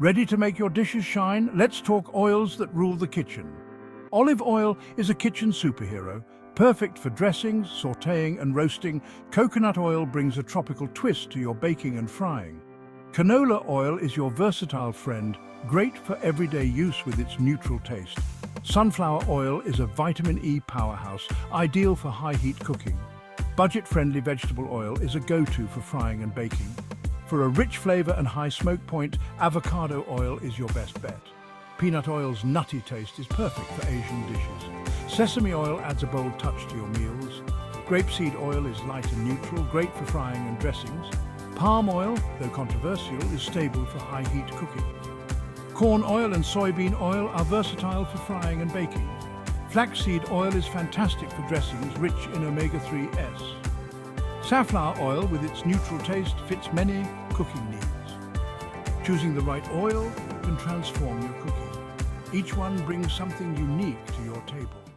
Ready to make your dishes shine? Let's talk oils that rule the kitchen. Olive oil is a kitchen superhero, perfect for dressings, sautéing and roasting. Coconut oil brings a tropical twist to your baking and frying. Canola oil is your versatile friend, great for everyday use with its neutral taste. Sunflower oil is a vitamin E powerhouse, ideal for high-heat cooking. Budget-friendly vegetable oil is a go-to for frying and baking. For a rich flavor and high smoke point, avocado oil is your best bet. Peanut oil's nutty taste is perfect for Asian dishes. Sesame oil adds a bold touch to your meals. Grapeseed oil is light and neutral, great for frying and dressings. Palm oil, though controversial, is stable for high-heat cooking. Corn oil and soybean oil are versatile for frying and baking. Flaxseed oil is fantastic for dressings, rich in omega-3s. Safflower oil, with its neutral taste, fits many cooking needs. Choosing the right oil can transform your cooking. Each one brings something unique to your table.